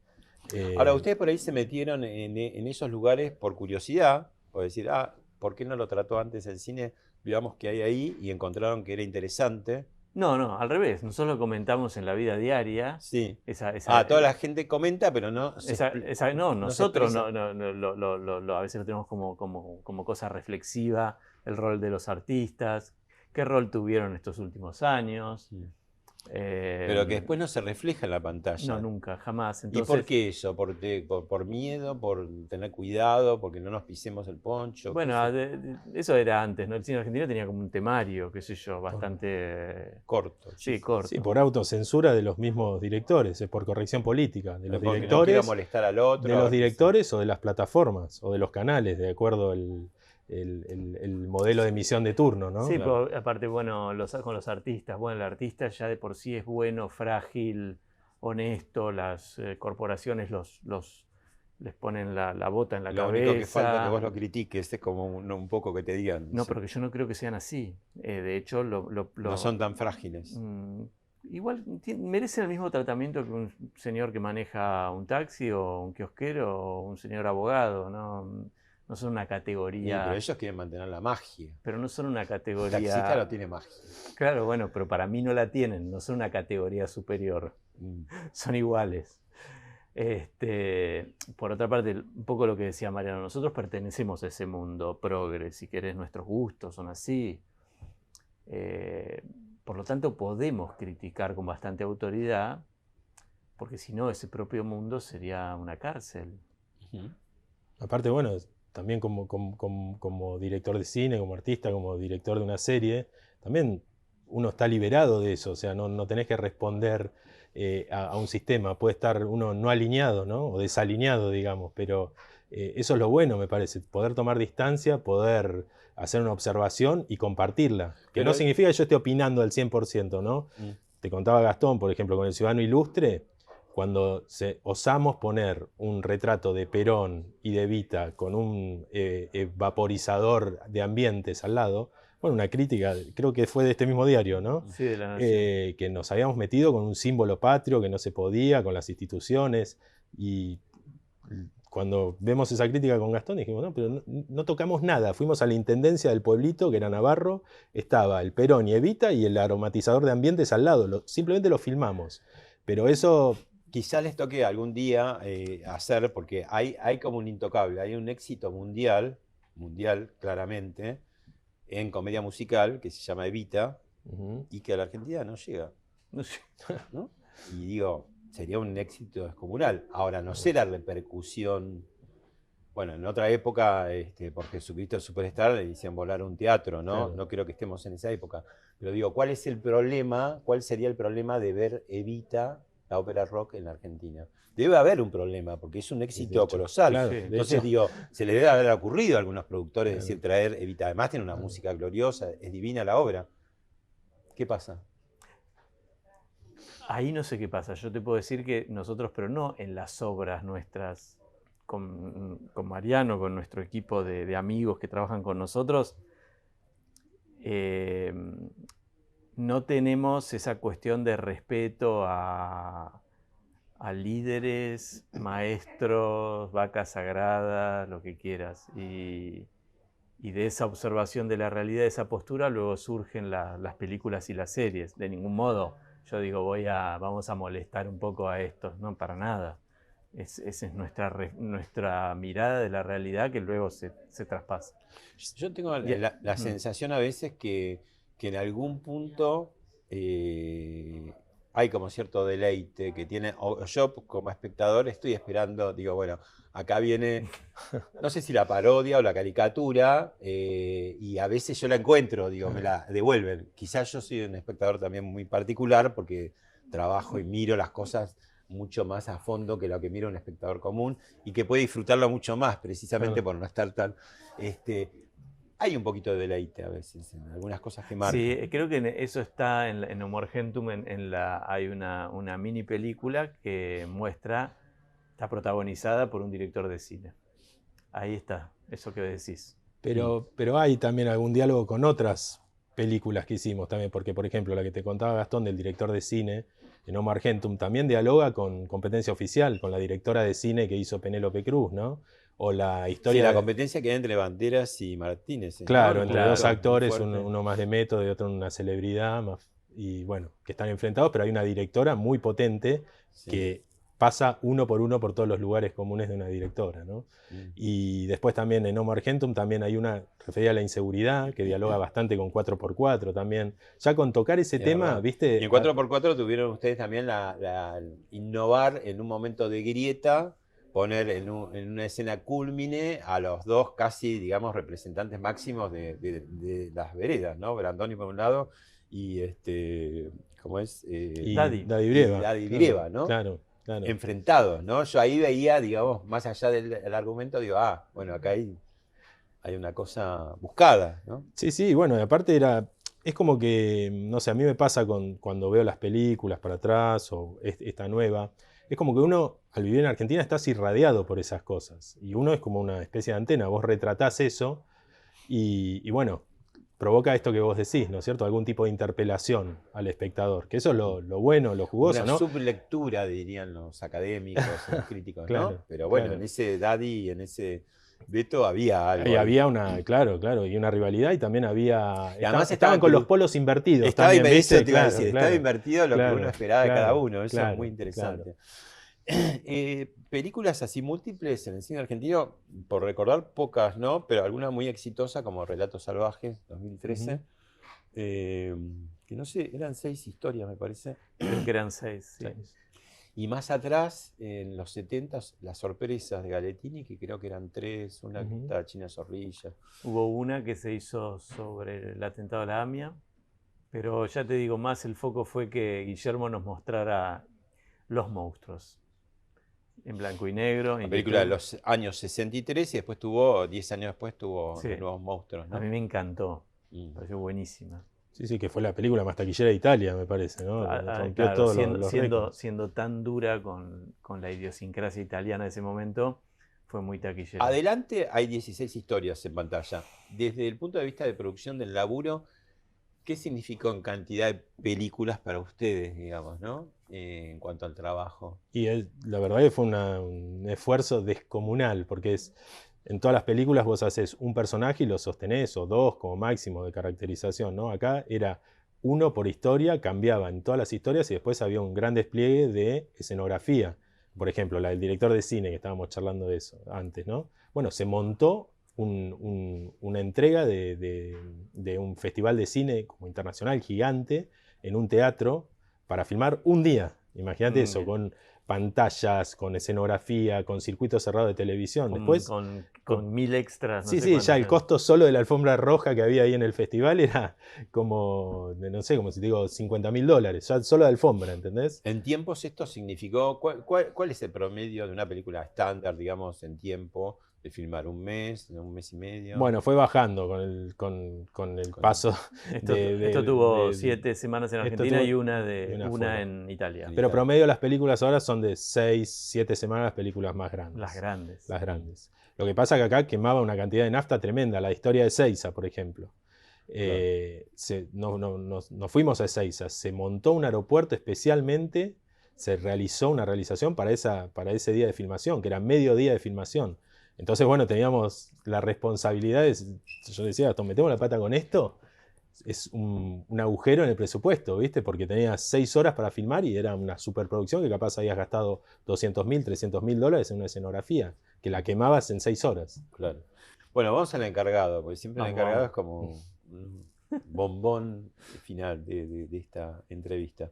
Ahora, ustedes por ahí se metieron en esos lugares por curiosidad, por decir, ¿por qué no lo trató antes el cine? Veamos qué hay ahí y encontraron que era interesante. No, al revés. Nosotros lo comentamos en la vida diaria. Sí. Esa, Toda la gente comenta, pero no no, no se nosotros expresa. a veces lo tenemos como cosa reflexiva, el rol de los artistas, qué rol tuvieron estos últimos años. Sí. Pero que después no se refleja en la pantalla. No, nunca, jamás. ¿Y por qué eso? ¿Por miedo? ¿Por tener cuidado? ¿Porque no nos pisemos el poncho? Bueno, eso era antes, ¿no? El cine argentino tenía como un temario, qué sé yo, bastante... Corto. Sí, corto. Sí, por autocensura de los mismos directores, es por corrección política de los Porque directores, no quiero molestar al otro. de los directores o de las plataformas o de los canales, de acuerdo al el modelo de emisión de turno, ¿no? Sí, Claro. pero aparte, bueno, con los artistas. Bueno, el artista ya de por sí es bueno, frágil, honesto. Las corporaciones les ponen la bota en la Lo cabeza. único que falta es que vos lo critiques, es como un poco que te digan. No, Sí. pero que yo no creo que sean así. De hecho, No son tan frágiles. Igual merecen el mismo tratamiento que un señor que maneja un taxi o un kiosquero o un señor abogado, ¿no? No son una Sí, categoría. pero ellos quieren mantener la magia. Pero no son una El categoría. taxista no tiene magia. Claro, bueno, pero para mí no la tienen, no son una categoría superior, son iguales. Por otra parte, un poco lo que decía Mariano, nosotros pertenecemos a ese mundo progre, si querés, nuestros gustos son así. Por lo tanto, podemos criticar con bastante autoridad, porque si no, ese propio mundo sería una cárcel. Aparte, bueno, también como director de cine, como artista, como director de una serie, también uno está liberado de eso, o sea, no tenés que responder a un sistema, puede estar uno no alineado, ¿no? O desalineado, digamos, pero eso es lo bueno, me parece, poder tomar distancia, poder hacer una observación y compartirla, que no significa que yo esté opinando al 100%, ¿no? Te contaba Gastón, por ejemplo, con El Ciudadano Ilustre, cuando osamos poner un retrato de Perón y de Evita con un vaporizador de ambientes al lado, bueno, una crítica, creo que fue de este mismo diario, ¿no? Sí, de La Nación. Que nos habíamos metido con un símbolo patrio que no se podía, con las instituciones, y cuando vemos esa crítica con Gastón dijimos, no, pero no tocamos nada, fuimos a la intendencia del pueblito, que era Navarro, estaba el Perón y Evita y el aromatizador de ambientes al lado, simplemente lo filmamos, pero eso... Quizá les toque algún día hacer, porque hay como un intocable, hay un éxito mundial claramente, en comedia musical que se llama Evita, y que a la Argentina no llega. No sé. ¿No? Y digo, sería un éxito descomunal. Ahora, no sé la repercusión. Bueno, en otra época, por Jesucristo Superstar le hicieron volar un teatro, ¿no? Claro. No creo que estemos en esa época. Pero digo, ¿cuál es el problema? ¿Cuál sería el problema de ver Evita, la ópera rock, en la Argentina? Debe haber un problema, porque es un éxito colosal. Claro, Sí. Entonces, digo, se le debe haber ocurrido a algunos productores Claro. decir, traer Evita. Además, tiene una música gloriosa, es divina la obra. ¿Qué pasa? Ahí no sé qué pasa. Yo te puedo decir que nosotros, pero no en las obras nuestras, con Mariano, con nuestro equipo de amigos que trabajan con nosotros, no tenemos esa cuestión de respeto a líderes, maestros, vacas sagradas, lo que quieras. Y de esa observación de la realidad, de esa postura, luego surgen las películas y las series. De ningún modo yo digo, vamos a molestar un poco a estos. No, para nada. Esa es nuestra mirada de la realidad que luego se traspasa. Yo tengo la sensación a veces que en algún punto hay como cierto deleite que tiene, o yo como espectador estoy esperando, digo, bueno, acá viene, no sé si la parodia o la caricatura, y a veces yo la encuentro, digo, me la devuelven. Quizás yo soy un espectador también muy particular porque trabajo y miro las cosas mucho más a fondo que lo que mira un espectador común y que puede disfrutarlo mucho más, precisamente por no estar tan... hay un poquito de deleite a veces en algunas cosas que marcan. Sí, creo que eso está en Humor Gentum, hay una mini película que está protagonizada por un director de cine. Ahí está, eso que decís. Pero hay también algún diálogo con otras películas que hicimos también, porque por ejemplo la que te contaba Gastón del director de cine, en Omar Argentum, también dialoga con Competencia Oficial, con la directora de cine que hizo Penélope Cruz, ¿no? O la historia... Sí, la competencia que hay entre Banderas y Martínez. Claro, ¿no? entre dos actores, uno más de método y otro una celebridad, y bueno, que están enfrentados, pero hay una directora muy potente que pasa uno por todos los lugares comunes de una directora, ¿no? Y después también en Homo Argentum también hay una referida a la inseguridad, que dialoga bastante con 4x4 también. Ya con tocar ese tema, verdad. ¿viste? Y en 4x4 tuvieron ustedes también la innovar en un momento de grieta, poner en una escena cúlmine a los dos casi, digamos, representantes máximos de las veredas, ¿no? Brandoni por un lado y ¿cómo es? Daddy Brieva. Y Daddy Brieva, ¿no? Claro. Enfrentados, ¿no? Yo ahí veía, digamos, más allá del argumento, digo, bueno, acá hay una cosa buscada, ¿no? Sí, bueno, y aparte es como que, no sé, a mí me pasa cuando veo las películas para atrás o esta nueva, es como que uno, al vivir en Argentina, estás irradiado por esas cosas. Y uno es como una especie de antena, vos retratás eso y bueno, provoca esto que vos decís, ¿no es cierto? Algún tipo de interpelación al espectador, que eso es lo bueno, lo jugoso, una ¿no? sublectura, dirían los académicos, los críticos, claro, ¿no? Pero bueno, en ese Daddy, en ese Beto había algo. Había claro, y una rivalidad y también había... Y además estaban con los polos invertidos. Estaba invertido, estaba invertido lo que uno esperaba de cada uno, eso claro, es muy interesante. Películas así múltiples en el cine argentino, por recordar pocas, ¿no? Pero alguna muy exitosa como Relatos Salvajes, 2013. Que no sé, eran 6 historias, me parece. Creo que eran 6, sí. Y más atrás, en los 70s, Las Sorpresas de Galetini, que creo que eran 3, una que estaba China Zorrilla. Hubo una que se hizo sobre el atentado a la AMIA, pero ya te digo, más el foco fue que Guillermo nos mostrara Los Monstruos, en blanco y negro. La película de los años 63 y después 10 años después tuvo Los Nuevos Monstruos, ¿no? A mí me encantó, me pareció buenísima. Sí, que fue la película más taquillera de Italia, me parece, ¿no? Rompió todos los siendo tan dura con la idiosincrasia italiana de ese momento, fue muy taquillera. Adelante hay 16 historias en pantalla. Desde el punto de vista de producción del laburo, ¿qué significó en cantidad de películas para ustedes, digamos, ¿no? En cuanto al trabajo. Y la verdad que fue un esfuerzo descomunal, porque en todas las películas vos haces un personaje y lo sostenés, o 2 como máximo de caracterización, ¿no? Acá era 1 por historia, cambiaba en todas las historias y después había un gran despliegue de escenografía. Por ejemplo, la del director de cine, que estábamos charlando de eso antes, ¿no? Bueno, se montó una entrega de un festival de cine como internacional gigante en un teatro para filmar un día. Imagínate eso, con pantallas, con escenografía, con circuito cerrado de televisión. Después, con 1000 extras. No sé ya el costo solo de la alfombra roja que había ahí en el festival era como, no sé, como si te digo, $50.000, ya solo de alfombra, ¿entendés? En tiempos esto significó, ¿cuál es el promedio de una película estándar, digamos, en tiempo? De filmar un mes y medio. Bueno, fue bajando con el paso. Esto tuvo 7 semanas en Argentina y una en Italia. Pero promedio las películas ahora son de 6, 7 semanas las películas más grandes. Las grandes. Lo que pasa es que acá quemaba una cantidad de nafta tremenda. La historia de Ezeiza, por ejemplo. Nos fuimos a Ezeiza. Se montó un aeropuerto especialmente. Se realizó una realización para ese día de filmación, que era medio día de filmación. Entonces, bueno, teníamos la responsabilidad yo decía, ¿metemos la pata con esto? es un agujero en el presupuesto, ¿viste? Porque tenías 6 horas para filmar y era una superproducción que capaz habías gastado $200.000, $300.000 en una escenografía, que la quemabas en 6 horas. Claro. Bueno, vamos al encargado, porque siempre el Vamos, encargado vamos. es como un bombón final de esta entrevista.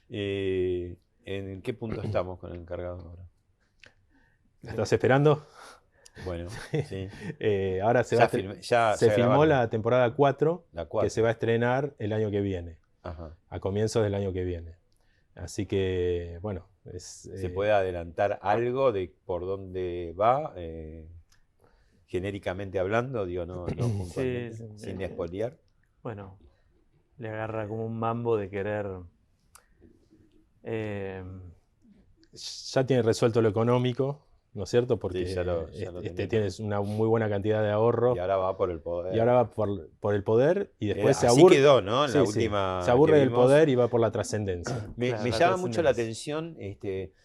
¿En qué punto estamos con el encargado ahora? ¿La estás esperando? Bueno, sí. Ahora se Ya se filmó grabaron la temporada 4, la que 4. se va a estrenar el año que viene, Ajá. a comienzos del año que viene. Así que, bueno, ¿Se puede adelantar algo de por dónde va? Genéricamente hablando, digo, no puntualmente, Sí, sin espolear. bueno, le agarra como un mambo de querer... ya tiene resuelto lo económico, ¿no es cierto? Porque Sí, ya lo tenía. tienes una muy buena cantidad de ahorro Y ahora va por el poder. y ahora va por el poder y después se Así aburre. quedó, ¿no? En la Sí, sí. última Se aburre que del vimos. poder y va por la trascendencia. Me Claro, la llama mucho la trascendencia. atención,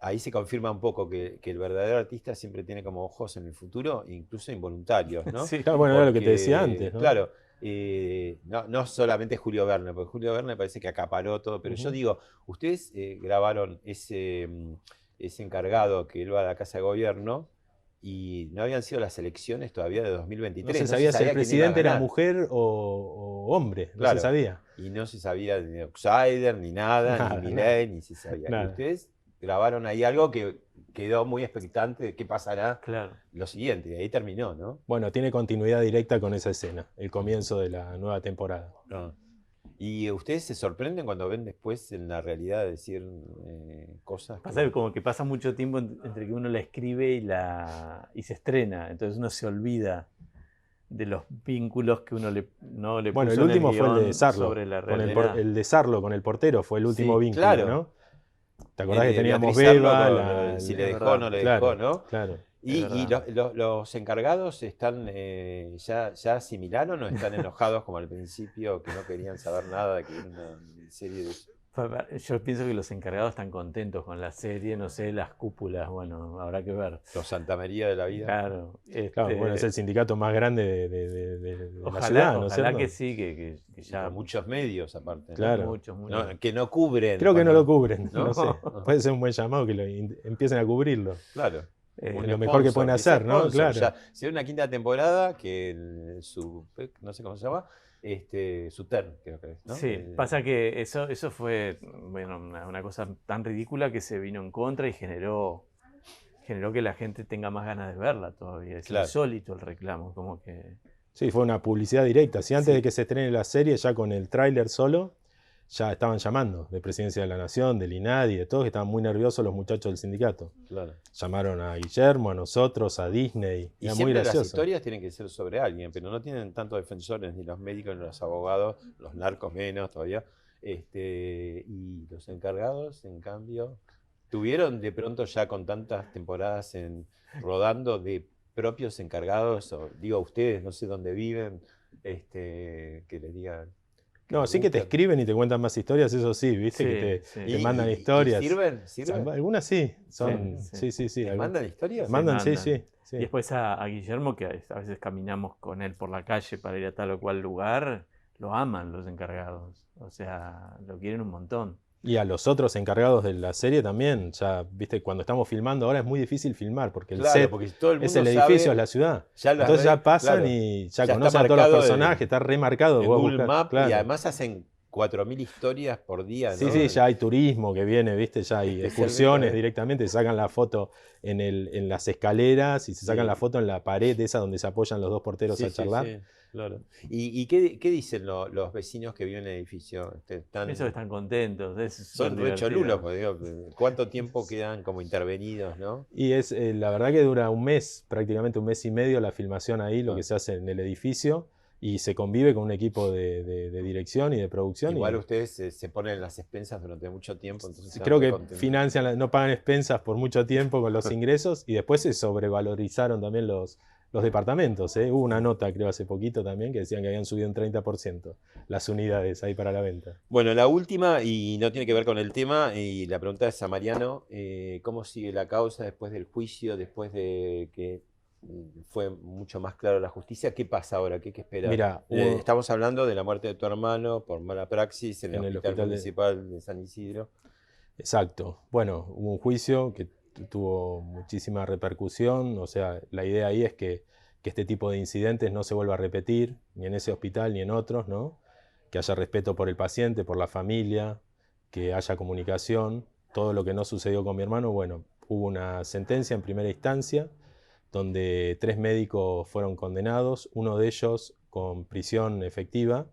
ahí se confirma un poco que el verdadero artista siempre tiene como ojos en el futuro, incluso involuntarios, ¿no? Sí. Claro, bueno, era lo que te decía Porque, antes, ¿no? claro, no solamente Julio Verne, porque Julio Verne parece que acaparó todo, pero yo Ujú. digo, ustedes grabaron ese encargado que él va a la Casa de Gobierno y no habían sido las elecciones todavía de 2023. No se sabía si el quién iba a presidente era ganar. mujer o hombre, no Claro. se sabía. Y no se sabía ni Outsider, ni nada, Nada, ni Milei, ni se sabía. Y nada. ustedes grabaron ahí algo que quedó muy expectante de qué pasará Claro. lo siguiente. Y ahí terminó, ¿no? Bueno, tiene continuidad directa con esa escena, el comienzo de la nueva temporada. Y ustedes se sorprenden cuando ven después en la realidad decir cosas. Pasa como que pasa mucho tiempo entre que uno la escribe y se estrena. Entonces uno se olvida de los vínculos que uno no le Bueno, puso el en último fue el de guión Sarlo. sobre la Con realidad. el de Sarlo con el portero fue el último Sí, vínculo, claro. ¿no? ¿Te acordás que teníamos Beatriz Sarlo, Beba? si le es dejó o verdad. no le Claro, dejó, ¿no? claro. Y verdad. los encargados están ya asimilaron o están enojados como al principio que no querían saber nada de que era una serie de... Yo pienso que los encargados están contentos con la serie, no sé, las cúpulas, bueno, habrá que ver. Los Santa María de la vida. Claro, Claro, bueno, es el sindicato más grande de la ojalá, ciudad, ¿no es ojalá cierto? que sí, que Y ya con muchos medios aparte, ¿no? Claro. muchos. No, que no cubren. Creo que no cuando- lo cubren, ¿No? no sé. Puede ser un buen llamado que empiecen a cubrirlo. Claro. Eh, Un lo mejor que pueden sponsor, hacer, ¿no? sponsor, Claro. ya. Si hay una quinta temporada que no sé cómo se llama, Sutern, creo que es, ¿no? Sí, pasa que eso fue bueno, una cosa tan ridícula que se vino en contra y generó que la gente tenga más ganas de verla todavía. Es Claro. insólito el reclamo, como que... Sí, fue una publicidad directa. Si antes Sí. de que se estrene la serie, ya con el tráiler solo, ya estaban llamando de Presidencia de la Nación, del INADI, de todos, que estaban muy nerviosos los muchachos del sindicato. Claro. Llamaron a Guillermo, a nosotros, a Disney. Y Era muy siempre las gracioso. historias tienen que ser sobre alguien, pero no tienen tantos defensores, ni los médicos, ni los abogados, los narcos menos todavía. Y los encargados, en cambio, tuvieron de pronto ya con tantas temporadas rodando de propios encargados, o digo ustedes, no sé dónde viven, que les digan. No, les sí que te busquen. escriben y te cuentan más historias, eso sí, ¿viste? Sí, Que sí. te mandan ¿Y historias. sirven? O sea, algunas sí, son, sí. ¿Les algunas- mandan historias? mandan, sí, mandan. sí. Y después a Guillermo, que a veces caminamos con él por la calle para ir a tal o cual lugar, lo aman los encargados. O sea, lo quieren un montón. Y a los otros encargados de la serie también, ya, viste, cuando estamos filmando ahora es muy difícil filmar, porque el Claro, set porque todo el mundo es el edificio, sabe, es la ciudad. ya las Entonces ya redes, pasan claro, y ya ya conocen está a todos los marcado personajes, está remarcado. en vos Google buscás, Maps, claro. y además hacen 4.000 historias por día, ¿no? Sí, ya hay turismo que viene, viste, ya hay Especialmente, excursiones ¿eh? directamente, se sacan la foto en las escaleras y se sacan Sí. la foto en la pared esa donde se apoyan los dos porteros Sí, a sí, charlar. sí, claro. ¿Y qué dicen los vecinos que viven en el edificio? Eso están contentos. Es Son súper re cholulos, divertido. porque digo, ¿cuánto tiempo quedan como intervenidos, no? Y es la verdad que dura un mes, prácticamente un mes y medio la filmación ahí, lo Ah. que se hace en el edificio, y se convive con un equipo de dirección y de producción. Igual y ustedes se ponen en las expensas durante mucho tiempo, entonces se creo van que contentos. financian, no pagan expensas por mucho tiempo con los ingresos, y después se sobrevalorizaron también los departamentos. Hubo una nota, creo, hace poquito también, que decían que habían subido un 30% las unidades ahí para la venta. Bueno, la última, y no tiene que ver con el tema, y la pregunta es a Mariano, ¿cómo sigue la causa después del juicio, después de que fue mucho más claro la justicia. ¿Qué pasa ahora? ¿Qué hay que esperar? Mira, Estamos hablando de la muerte de tu hermano por mala praxis en el hospital de... municipal de San Isidro. Exacto. Bueno, hubo un juicio que tuvo muchísima repercusión. O sea, la idea ahí es que este tipo de incidentes no se vuelva a repetir, ni en ese hospital ni en otros, ¿no? Que haya respeto por el paciente, por la familia, que haya comunicación. Todo lo que no sucedió con mi hermano, bueno, hubo una sentencia en primera instancia donde 3 médicos fueron condenados, uno de ellos con prisión efectiva,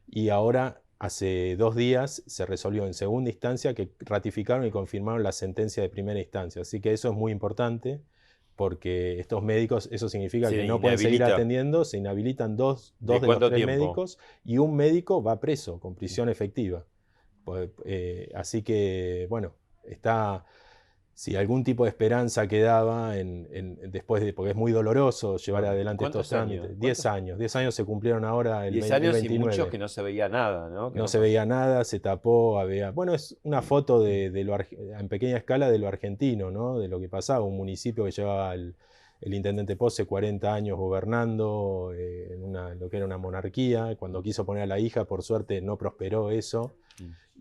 y ahora hace 2 días se resolvió en segunda instancia que ratificaron y confirmaron la sentencia de primera instancia. Así que eso es muy importante, porque estos médicos, eso significa que no pueden seguir atendiendo, se inhabilitan dos de los 3 médicos, y un médico va preso con prisión efectiva. Así que, bueno, si algún tipo de esperanza quedaba después de, porque es muy doloroso llevar adelante estos trámites. 10 años. 10 años se cumplieron ahora el 10 años 2029. Y muchos que no se veía nada, ¿no? No se veía nada, se tapó, bueno, es una foto en pequeña escala de lo argentino, ¿no? De lo que pasaba, un municipio que llevaba el intendente Pose 40 años gobernando en lo que era una monarquía. Cuando quiso poner a la hija, por suerte no prosperó eso.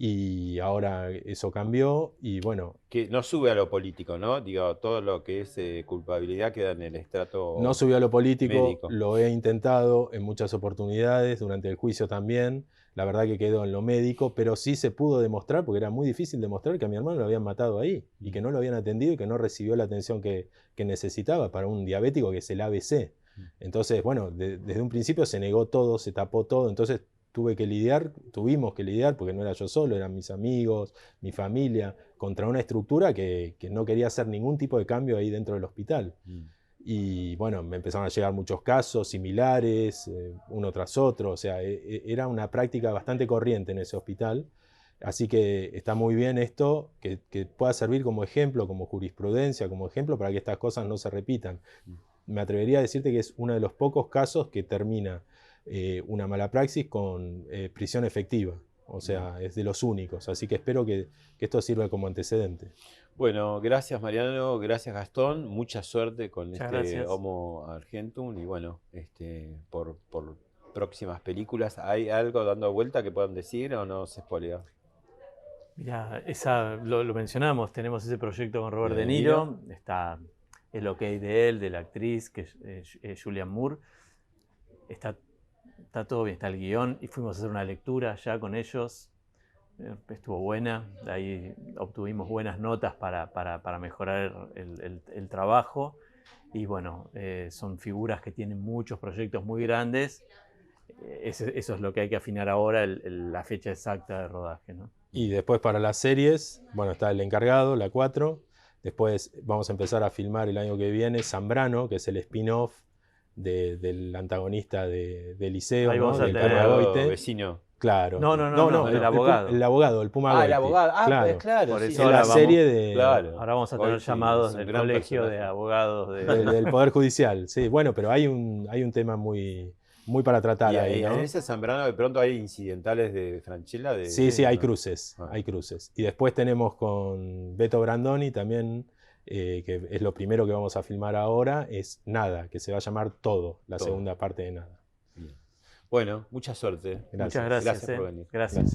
Y ahora eso cambió y bueno... Que no sube a lo político, ¿no? Digo, todo lo que es culpabilidad queda en el estrato No subió a lo político, médico. Lo he intentado en muchas oportunidades, durante el juicio también. La verdad que quedó en lo médico, pero sí se pudo demostrar, porque era muy difícil demostrar que a mi hermano lo habían matado ahí y que no lo habían atendido y que no recibió la atención que necesitaba para un diabético que es el ABC. Entonces, bueno, desde un principio se negó todo, se tapó todo, entonces tuvimos que lidiar, porque no era yo solo, eran mis amigos, mi familia, contra una estructura que no quería hacer ningún tipo de cambio ahí dentro del hospital. Y bueno, me empezaron a llegar muchos casos similares, uno tras otro, o sea, era una práctica bastante corriente en ese hospital. Así que está muy bien esto, que pueda servir como ejemplo, como jurisprudencia, como ejemplo para que estas cosas no se repitan. Me atrevería a decirte que es uno de los pocos casos que termina una mala praxis con prisión efectiva. O sea, es de los únicos. Así que espero que esto sirva como antecedente. Bueno, gracias Mariano, gracias Gastón. Mucha suerte con gracias. Homo Argentum y bueno, por próximas películas. ¿Hay algo dando vuelta que puedan decir o no se spoilea? Mirá, lo mencionamos, tenemos ese proyecto con Robert De Niro. Está el ok de él, de la actriz, que es Julianne Moore. Está todo bien, está el guión, y fuimos a hacer una lectura ya con ellos. Estuvo buena, de ahí obtuvimos buenas notas para mejorar el trabajo. Y bueno, son figuras que tienen muchos proyectos muy grandes. Eso es lo que hay que afinar ahora, la fecha exacta de rodaje, ¿no? Y después para las series, bueno, está El Encargado, la 4. Después vamos a empezar a filmar el año que viene Zambrano, que es el spin-off del antagonista de Liceo, ahí ¿no? Del Goite. Vecino. Claro. No, el abogado. El abogado, el Puma Goite. El abogado. Claro. Pues claro. Por Sí, eso en la serie de... Claro. Ahora vamos a tener llamados del colegio de abogados. Del Poder Judicial, sí. Bueno, pero hay un tema muy para tratar ahí, ¿no? En ese Zambrano de pronto hay incidentales de Francella. Sí, hay cruces, hay cruces. Y después tenemos con Beto Brandoni también, que es lo primero que vamos a filmar ahora, es Nada, que se va a llamar Todo, la segunda parte de Nada. Bien. Bueno, mucha suerte. Muchas gracias. Gracias por venir. Gracias.